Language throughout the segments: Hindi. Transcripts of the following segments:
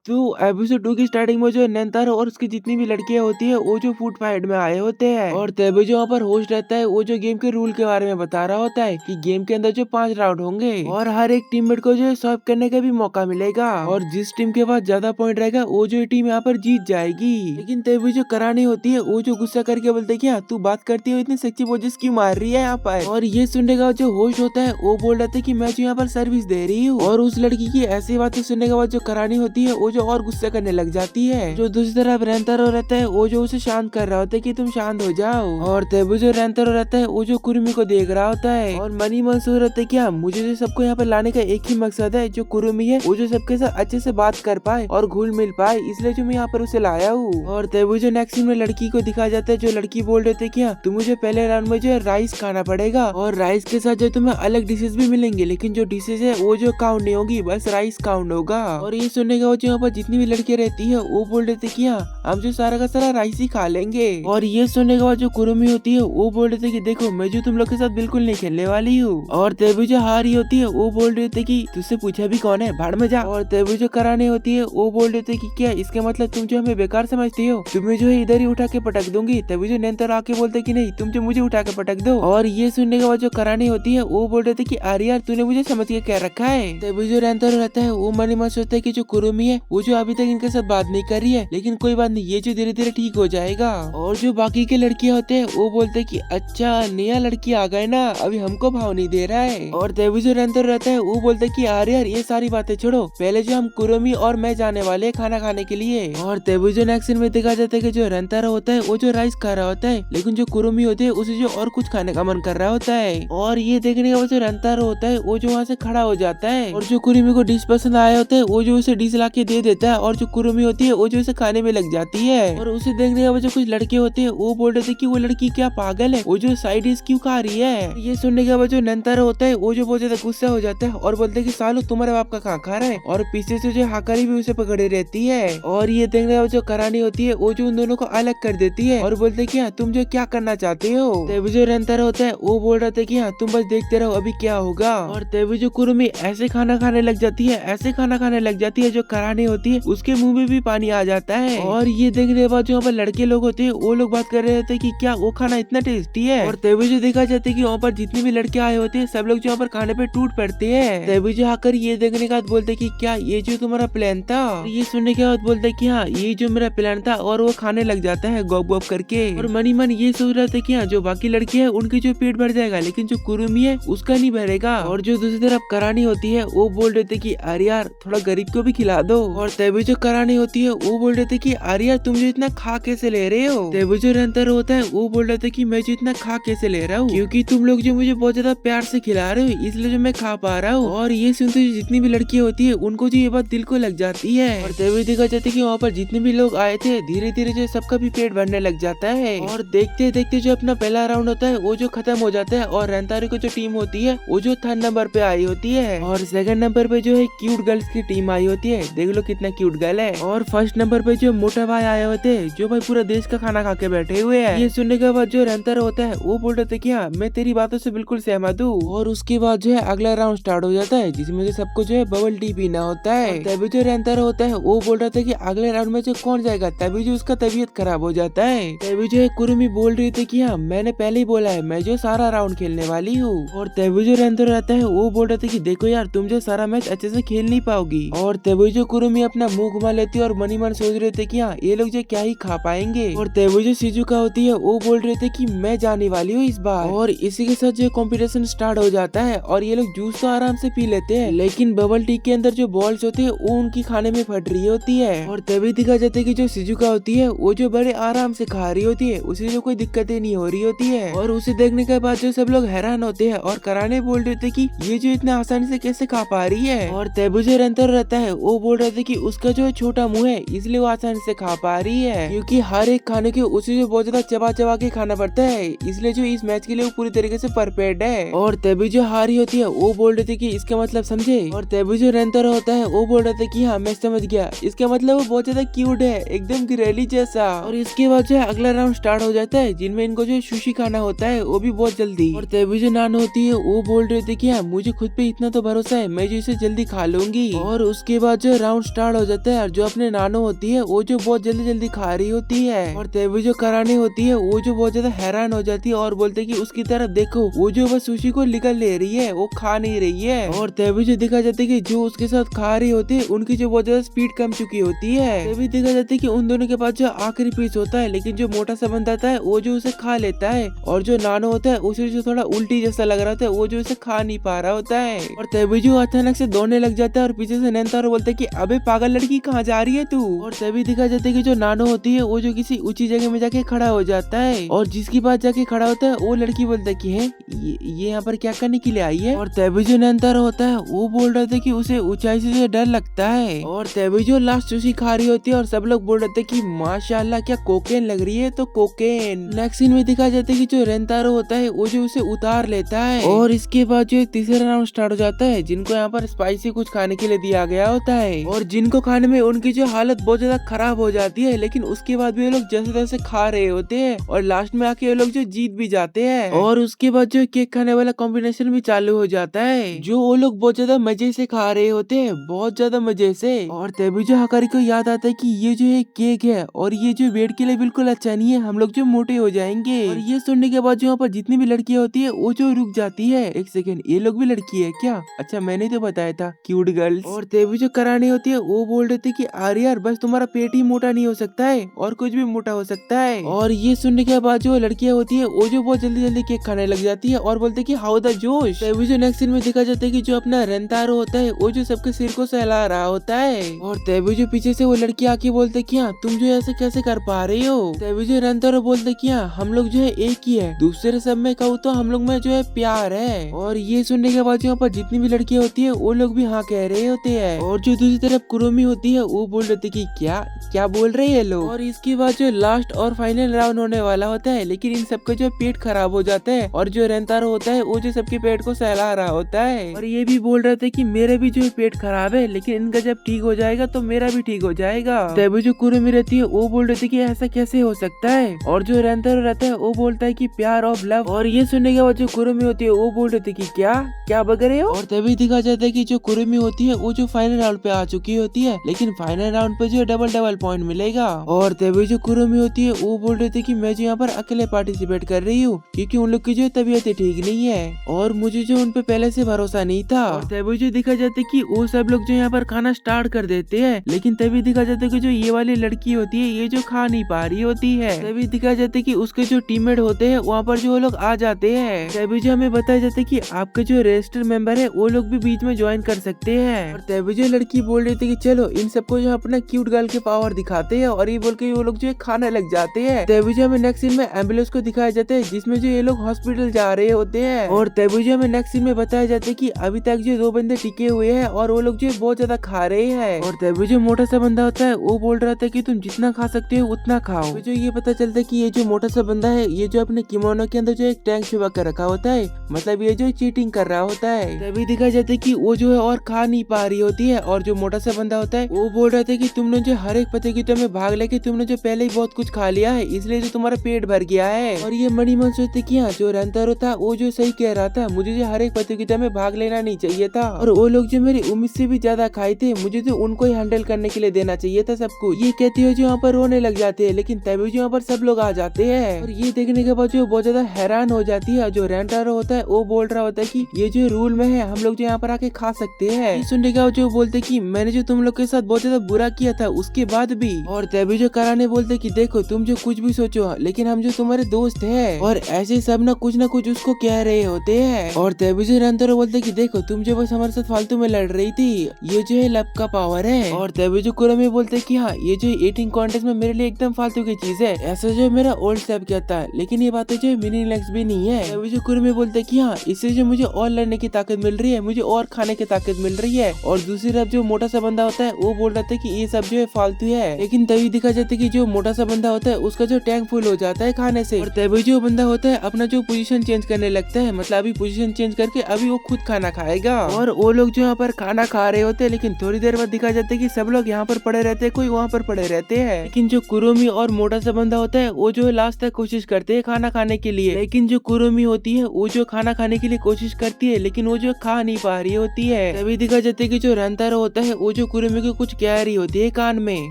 तो एपिसोड 2 की स्टार्टिंग में जो नैनतारो और उसकी जितनी भी लड़कियां होती है वो जो फूड फाइट में आए होते हैं और तभी जो वहाँ पर होस्ट रहता है वो जो गेम के रूल के बारे में बता रहा होता है कि गेम के अंदर जो 5 राउंड होंगे और हर एक टीममेट को जो सर्व करने का भी मौका मिलेगा और जिस टीम के पास ज्यादा पॉइंट रहेगा वो जो टीम यहाँ पर जीत जाएगी। लेकिन तभी जो करानी होती है वो जो गुस्सा करके बोलते क्या तू बात करती हो इतनी सेक्सी वॉइस क्यों मार रही है यहाँ पर। और ये सुनने का जो होस्ट होता है वो बोल रहा था कि मैं जो यहाँ पर सर्विस दे रही हूँ और उस लड़की की ऐसी बातें सुनने के बाद जो करानी होती है वो जो और गुस्सा करने लग जाती है। जो दूसरी तरफ रेंतारो रहता है वो जो उसे शांत कर रहा होता है कि तुम शांत हो जाओ और तभी जो रेंतारो रहता है वो जो कुरुमी को देख रहा होता है और मनी मन सोच रहता है क्या मुझे जो सबको यहाँ पर लाने का एक ही मकसद है जो कुरुमी है वो जो सबके साथ अच्छे से बात कर पाए और घुल मिल पाए इसलिए जो मैं यहाँ पर उसे लाया हूँ। और तभी जो नेक्स्ट सीन में लड़की को दिखाया जाता है जो लड़की बोल रहे थे क्या तुम मुझे पहले राउंड में जो राइस खाना पड़ेगा और राइस के साथ जो तुम्हें अलग डिशेज भी मिलेंगे लेकिन जो डिशेज है वो जो काउंट नहीं होगी बस राइस काउंट होगा। और ये सुनने के बाद जो यहाँ पर जितनी भी लड़कियां रहती है वो बोल रहे थे कि हम जो सारा का सारा राइस ही खा लेंगे। और ये सुनने के बाद जो कुरुमी होती है वो बोल रहे थे कि देखो मैं जो तुम लोग के साथ बिल्कुल नहीं खेलने वाली हूँ। और तभी जो हारी होती है वो बोल रहे थे कि तुझसे पूछा भी कौन है भाड़ में जा। और तभी जो कराने होती है वो बोल रहे थे कि क्या इसके मतलब तुम जो हमें बेकार समझती हो तुम्हें जो है इधर ही उठा के पटक दूंगी। तभी जो नैनतर आके बोलते कि नहीं तुम जो मुझे उठा के पटक दो। और ये सुनने के बाद जो करानी होती है वो बोल रहे थे कि अरे यार तूने मुझे समझ के क्या रखा है। तभी जो नैनतर रहता है वो मन ही मन सोचता है कि जो कुरुमी है वो जो अभी तक इनके साथ बात नहीं कर रही है लेकिन कोई बात नहीं ये जो धीरे धीरे ठीक हो जाएगा। और जो बाकी के लड़कियां होते हैं वो बोलते हैं कि अच्छा नया लड़की आ गए ना अभी हमको भाव नहीं दे रहा है। और तभी जो नैनतर रहता है वो बोलते हैं कि अरे यार ये सारी बातें छोड़ो पहले जो हम कुरुमी और मैं जाने वाले खाना खाने के लिए। और तभी जो नेक्स्ट सीन में देखा जाता है कि जो रेंतारो होता है वो जो राइस खा रहा होता है लेकिन जो कुरुमी होती है उसे जो और कुछ खाने का मन कर रहा होता है। और ये देखने के बाद जो रेंतारो होता है वो जो वहाँ से खड़ा हो जाता है और जो कुरुमी को डिश पसंद आया होता है वो जो उसे डिश ला के दे देता है और जो कुरुमी होती है वो जो उसे खाने में लग जाती है। और उसे देखने के बाद जो कुछ लड़के होते हैं वो बोल रहे थे कि वो लड़की क्या पागल है वो जो साइड डिश क्यों खा रही है। ये सुनने के बाद जो नैनतारो होता है वो जो बहुत ज्यादा गुस्सा हो जाता है और बोलते है कि सालो तुम्हारे बाप का कहाँ खा रहा है। और पीछे से जो हाकारी भी उसे पकड़े रहती है। और ये देखने के बाद जो करानी होती है वो जो उन दोनों को अलग कर देती है और बोलते कि तुम जो क्या करना चाहते हो। तभी जो रेंतारो होता है वो बोल रहा था कि तुम बस देखते रहो अभी क्या होगा। और तभी जो कुरुमी ऐसे खाना खाने लग जाती है ऐसे खाना खाने लग जाती है जो करानी होती है उसके मुंह में भी पानी आ जाता है। और ये देखने के बाद जो वहाँ पर लड़के लोग होते हैं वो लोग बात कर रहे थे कि क्या वो खाना इतना टेस्टी है। और तभी जो देखा जाता है कि वहाँ पर जितनी भी लड़के आए होते हैं सब लोग जो वहाँ पर खाने पे टूट पड़ते हैं। तभी जो आकर ये देखने के बाद बोलते कि क्या ये जो तुम्हारा प्लान था। ये सुनने के बाद बोलते कि हाँ ये जो मेरा प्लान था और वो खाने लग जाता है गॉप गॉप करके। और मनी मन ये सोच रहा था कि जो बाकी लड़के हैं उनकी जो पेट भर जाएगा लेकिन जो कुरुमी है उसका नहीं भरेगा। और जो दूसरी तरफ करानी होती है वो बोल रहे थे कि अरे यार थोड़ा गरीब को भी खिला दो। और तभी जो करानी होती है वो बोल रहे थे कि अरे यार तुम जो इतना खा कैसे ले रहे हो। तभी जो रेंतारो होता है वो बोल रहा था कि मैं जो इतना खा कैसे ले रहा हूँ क्योंकि तुम लोग जो मुझे बहुत ज्यादा प्यार से खिला रहे हो इसलिए जो मैं खा पा रहा हूँ। और ये सुनते जितनी भी लड़कियां होती है उनको जो ये बात दिल को लग जाती है। और तभी देखा जाता है कि वहाँ पर जितने भी लोग आए थे धीरे धीरे जो सबका भी पेट भरने लग जाता है। और देखते देखते जो अपना पहला राउंड होता है वो जो खत्म हो जाता है और रेंतारो की जो टीम होती है वो जो 3rd नंबर पे आई होती है और 2nd नंबर पे जो है क्यूट गर्ल्स की टीम आई होती है। देख लो कितना क्यूट गर्ल है। और 1st नंबर पे जो मोटा भाई आए होते हैं जो भाई पूरा देश का खाना खा के बैठे हुए हैं। ये सुनने के बाद जो रेंतारो होता है वो बोल रहे थे कि मैं तेरी बातों से बिल्कुल सहमत हूँ। और उसके बाद जो है अगला राउंड स्टार्ट हो जाता है जिसमें सबको जो है बबल टी पीना होता है। तभी जो रेंतारो होता है वो बोल रहा था कि अगले राउंड में जो कौन जाएगा तभी जो उसका तबीयत खराब हो जाता है। तभी जो है कुरुमी बोल रही थी कि मैंने पहले ही बोला है मैं जो सारा राउंड खेलने वाली हूँ। और तभी जो रेंतारो रहता है वो बोल रहा था कि देखो यार तुम जो सारा मैच अच्छे से खेल नहीं पाओगी। और तभी जो कुरुमी अपना मुंह घुमा लेती है और मनी मन सोच रहे थे कि ये लोग जो क्या ही खा पाएंगे। और तभी जो शिजुका होती है वो बोल रहे थे कि मैं जाने वाली हूँ इस बार। और इसी के साथ जो कंपटीशन स्टार्ट हो जाता है और ये लोग जूस तो आराम से पी लेते हैं लेकिन बबल टी के अंदर जो बॉल्स होते हैं वो उनकी खाने में फट रही होती है। और तभी दिखा जाता है कि जो शिजुका होती है वो जो बड़े आराम से खा रही होती है उसे जो कोई दिक्कतें नहीं हो रही होती है। और उसे देखने के बाद जो सब लोग हैरान होते हैं और कराने बोल रहे थे कि ये जो इतना आसानी से कैसे खा पा रही है। और तभी जो रेंतारो रहता है वो बोल रहे थे कि उसका जो छोटा मुंह है इसलिए वो आसानी से खा पा रही है, क्योंकि हर एक खाने के उसे जो बहुत ज्यादा चबा चबा के खाना पड़ता है, इसलिए जो इस मैच के लिए वो पूरी तरीके से परफेक्ट है। और तभी जो हारी होती है वो बोल रही थी कि इसका मतलब समझे, और तभी जो रेंतारो होता है वो बोल रहा था कि हाँ मैं समझ गया, इसका मतलब वो बहुत ज्यादा क्यूट है, एकदम गिरेली जैसा। और इसके बाद जो है अगला राउंड स्टार्ट हो जाता है, जिनमें इनको जो सुशी खाना होता है वो भी बहुत जल्दी। और तभी जो नानो होती है वो बोल रही थी कि हाँ मुझे खुद पे इतना तो भरोसा है, मैं जो इसे जल्दी खा लूंगी। और उसके बाद जो राउंड स्टार्ट हो जाता है, और जो अपने नानो होती है वो जो बहुत जल्दी जल्दी खा रही होती है। और तभी जो कराने होती है वो जो बहुत ज्यादा हैरान हो जाती है और बोलते कि उसकी तरफ देखो, वो जो बस सुशी को निकल ले रही है, वो खा नहीं रही है। और तभी जो दिखा जाता है कि जो उसके साथ खा रही होती है उनकी जो बहुत ज्यादा स्पीड कम चुकी होती है। तभी देखा जाता है कि उन दोनों के पास जो आखिरी पीस होता है, लेकिन जो मोटा सा बंदा आता है वो जो उसे खा लेता है, और जो नानो होता है उसे जो थोड़ा उल्टी जैसा लग रहा होता है वो जो उसे खा नहीं पा रहा होता है। और तभी जो अचानक से दौड़ने लग जाता है, और पीछे से नेंतारो बोलता है कि अबे पागल लड़की कहाँ जा रही है तू। और तभी दिखा जाता है कि जो नानो होती है वो जो किसी ऊंची जगह में जाके खड़ा हो जाता है, और जिसकी बात जाके खड़ा होता है वो लड़की बोलता है कि है ये यहाँ पर क्या करने के लिए आई है। और तभी जो नेंतारो होता है वो बोल रहा था कि उसे ऊंचाई से डर लगता है। और तभी जो लास्ट सुशी खा रही होती है, और सब लोग बोल रहे थे कि माशाल्लाह क्या कोकेन लग रही है, तो कोकेन। नेक्स्ट सीन में दिखा जाता है कि जो रेंतारो होता है वो जो उसे उतार लेता है, और इसके बाद जो तीसरा राउंड स्टार्ट हो जाता है, जिनको यहाँ पर स्पाइसी कुछ खाने के लिए दिया गया होता है, और जिनको खाने में उनकी जो हालत बहुत ज्यादा खराब हो जाती है, लेकिन उसके बाद भी वो लोग जैसे तैसे खा रहे होते हैं, और लास्ट में आके वो लोग जो जीत भी जाते हैं। और उसके बाद जो केक खाने वाला कॉम्बिनेशन भी चालू हो जाता है, जो वो लोग बहुत ज्यादा मजे से खा रहे होते हैं, बहुत ज्यादा मजे से। और तभी जो हकारी को याद आता है कि ये जो है केक है, और ये जो वेट के लिए बिल्कुल अच्छा नहीं है, हम लोग जो मोटे हो जाएंगे। और ये सुनने के बाद जो यहाँ पर जितनी भी लड़कियां होती है वो जो रुक जाती है, एक सेकंड ये लोग भी लड़की है क्या, अच्छा मैंने तो बताया था क्यूट गर्ल्स। और तभी जो करानी होती है वो बोल रहे थे कि अरे यार बस तुम्हारा पेट ही मोटा नहीं हो सकता है, और कुछ भी मोटा हो सकता है। और ये सुनने के बाद जो लड़कियां होती है वो जो बहुत जल्दी जल्दी केक खाने लग जाती है, और बोलते कि हाउ द जोश। तभी जो नेक्स्ट सीन में देखा जाता है कि जो अपना रेंतारो होता है वो जो सबके सिर को सहला रहा होता है, और तभी जो पीछे से वो लड़की आके बोलते कि हाँ तुम जो ऐसे कैसे कर पा रही हो। तभी जो रेंतारो बोलते कि हाँ हम लोग जो है एक ही है, दूसरे सब में कहूँ तो हम लोग में जो है प्यार है। और ये सुनने के बाद यहाँ पर जितनी भी लड़कियां होती है वो लोग भी हाँ कह रहे होते हैं। और जो दूसरी तरफ कुरोमी होती है वो बोल रही थी कि क्या क्या बोल रहे हैं लोग। और इसके बाद जो लास्ट और फाइनल राउंड होने वाला होता है, लेकिन इन सबका जो पेट खराब हो जाता है, और जो रेंतारो होता है वो जो सबके पेट को सहला रहा होता है, और ये भी बोल रहे थे कि मेरा भी जो पेट खराब है, लेकिन इनका जब ठीक हो जाएगा तो मेरा भी ठीक हो जाएगा। तभी जो कुरोमी रहती है वो बोल रही थी कि ऐसा कैसे हो सकता है, और जो रेंतारो रहता है वो बोलता है कि प्यार ऑफ लव। और ये सुनने के बाद जो कुरोमी होती है वो बोल रही थी कि क्या बग रहे हो। और तभी दिखा जाता है कि जो कुरोमी होती है वो जो फाइनल राउंड पे आ चुकी होती है, लेकिन फाइनल राउंड पे जो डबल पॉइंट मिलेगा। और तभी जो कुरोमी होती है वो बोल रही थी कि मैं जो यहाँ पर अकेले पार्टिसिपेट कर रही हूँ, क्योंकि उन लोग की जो तबीयत ठीक नहीं है, और मुझे जो उन पे पहले से भरोसा नहीं था। और तभी जो दिखा जाता है कि वो सब लोग जो यहाँ पर खाना स्टार्ट कर देते हैं, लेकिन तभी दिखा जाता है कि जो ये वाली लड़की होती है ये जो खा नहीं पा रही होती है। तभी दिखा जाता है कि उसके जो टीममेट होते हैं वहाँ पर जो लोग आ जाते हैं। तभी जो हमें बताया जाता है कि आपके जो रजिस्टर मेंबर है वो लोग भी बीच में ज्वाइन कर सकते हैं। और तभी जो लड़की बोल रही थी कि चलो इन सबको जो अपना क्यूट गर्ल के पावर दिखाते हैं, और ये बोल के वो लोग जो है खाने लग जाते हैं। तभी जो हमें नेक्स्ट सीन में एम्बुलेंस को दिखाया जाता है, जिसमें जो ये लोग हॉस्पिटल जा रहे होते हैं। और तभी जो हमें नेक्स्ट सीन में बताया जाता है कि अभी तक जो 2 बंदे टिके हुए हैं, और वो लोग जो बहुत ज्यादा खा रहे हैं। और तभी जो मोटा सा बंदा होता है वो बोल रहा था कि तुम जितना खा सकते हो उतना खाओ। जो ये पता चलता है कि ये जो मोटा सा बंदा है ये जो अपने किमोनो के अंदर जो एक टैंक छुपा कर रखा होता है, मतलब ये जो चीटिंग कर रहा होता है। तभी दिखा जाता है कि वो जो है और खा नहीं पा रही होती है, और जो मोटा सा बंदा होता है वो बोल रहा था कि तुमने जो हर एक प्रतियोगिता में भाग लेके तुमने जो पहले ही बहुत कुछ खा लिया है, इसलिए जो तुम्हारा पेट भर गया है। और ये मणि मन सोचते कि हाँ जो रेंतारो था वो जो सही कह रहा था, मुझे जो हर एक प्रतियोगिता में भाग लेना नहीं चाहिए था, और वो लोग जो मेरी उम्मीद से भी ज्यादा खाए थे, मुझे तो उनको ही हैंडल करने के लिए देना चाहिए था सब कुछ। ये कहती है जो यहाँ पर रोने लग जाते हैं, लेकिन तभी जो यहाँ पर सब लोग आ जाते हैं। और ये देखने के बाद जो बहुत ज्यादा हैरान हो जाती है। जो रेंतारो होता है वो बोल रहा होता है कि ये जो रूल में है हम लोग जो यहाँ पर आके खा सकते हैं। सुनने का जो बोलते कि मैंने जो तुम लोग के साथ बहुत ज्यादा बुरा किया था उसके बाद भी। और तभी जो कराने बोलते कि देखो तुम जो कुछ भी सोचो, लेकिन हम जो तुम्हारे दोस्त है, और ऐसे सब ना कुछ उसको कह रहे होते हैं। और तभी जो रेंतारो बोलते कि देखो तुम जो बस हमारे साथ फालतू में लड़ रही थी, ये जो है लव का पावर है। और तभी जो कुरोमी बोलते कि हाँ ये जो ईटिंग कॉन्टेस्ट में मेरे लिए एकदम फालतू की चीज है, ऐसा जो मेरा ओल्ड सेफ कहता है, लेकिन ये बातें जो मीनिंगलेस भी नहीं है। तभी जो कुरोमी बोलते कि हाँ इससे जो मुझे और लड़ने की ताकत मिल रही है, मुझे और खाने की ताकत मिल रही है। और दूसरी तरफ जो मोटा सा बंदा होता है वो बोल रहा था कि ये सब जो है फालतू है, लेकिन तभी दिखा जाता है कि जो मोटा सा बंदा होता है उसका जो टैंक फुल हो जाता है खाने से, और तभी जो बंदा होता है अपना जो पोजीशन चेंज करने लगता है, मतलब अभी पोजीशन चेंज करके अभी वो खुद खाना खाएगा। और वो लोग जो यहाँ पर खाना खा रहे होते हैं, लेकिन थोड़ी देर बाद दिखा जाता है कि सब लोग यहाँ पर पड़े रहते हैं, कोई वहाँ पर पड़े रहते हैं। लेकिन जो कुरुमी और मोटा सा बंदा होता है वो जो लास्ट तक कोशिश करते हैं खाना खाने के लिए, लेकिन जो कुरुमी होती है वो जो खाना खाने के लिए कोशिश करती है लेकिन वो जो खा नहीं पा रही होती है। तभी दिखा जाता है कि जो रंतारो होता है वो जो कुरुमी को कुछ कह रही होती है कान में,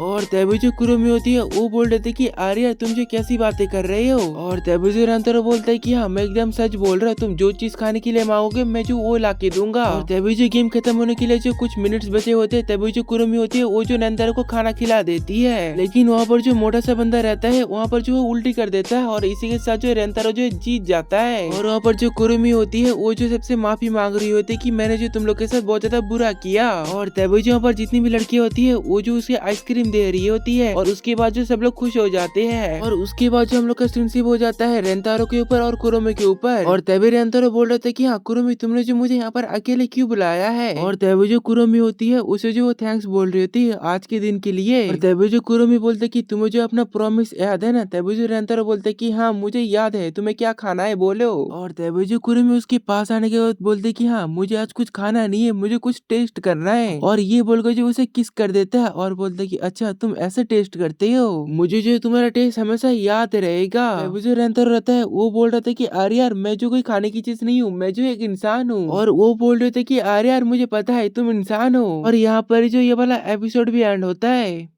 और तभी जो कुरुमी होती है वो बोल देती है कि आर्या तुम जो कैसी बातें कर रहे हो, और तभी जो रंतारो बोलता है कि हाँ मैं एकदम सच बोल रहा हूँ, तुम जो चीज खाने के लिए मांगोगे मैं जो वो ला के दूंगा। और तभी जो गेम खत्म होने के लिए जो कुछ मिनट्स बचे होते हैं, तभी जो कुरुमी होती है वो जो रंतारो को खाना खिला देती है, लेकिन वहाँ पर जो मोटा सा बंदा रहता है वहाँ पर जो उल्टी कर देता है, और इसी के साथ जो रंतारो जो जीत जाता है। और वहाँ पर जो कुरुमी होती है वो जो सबसे माफी मांग रही होती है कि मैंने जो तुम लोग के साथ बहुत ज्यादा बुरा किया, और तभी जो वहाँ पर जितनी भी लड़कियां होती है वो जो उसे आइसक्रीम दे रही होती है, और उसके बाद जो सब लोग खुश हो जाते हैं। और उसके बाद जो हम लोग का स्किनशिप हो जाता है रेंतारो के ऊपर और कुरुमी के ऊपर, और तभी रेंतारो बोल रहा था कि हाँ कुरुमी तुमने जो मुझे यहाँ पर अकेले क्यों बुलाया है, और तभी जो कुरुमी होती है उसे जो वो थैंक्स बोल रही होती है आज के दिन के लिए। और तभी जो कुरुमी बोलते कि तुम्हें जो अपना प्रॉमिस याद है ना, तभी जो रेंतारो बोलते कि हाँ मुझे याद है, तुम्हें क्या खाना है बोलो। और तभी जो कुरुमी उसके पास आने के बाद बोलते कि हाँ मुझे आज कुछ खाना नहीं है, मुझे कुछ टेस्ट करना है, और ये बोलकर जो उसे किस कर देता है और बोलता है कि अच्छा तुम ऐसे टेस्ट करते हो, मुझे जो तुम्हारा टेस्ट हमेशा याद रहेगा। तभी जो रेंतारो रहता है वो बोल रहा था कि अरे यार मैं जो कोई खाने की चीज नहीं हूँ, मैं जो एक इंसान हूँ, और वो बोल रहे थे कि अरे यार मुझे पता है तुम इंसान हो। और यहाँ पर जो ये वाला एपिसोड भी एंड होता है।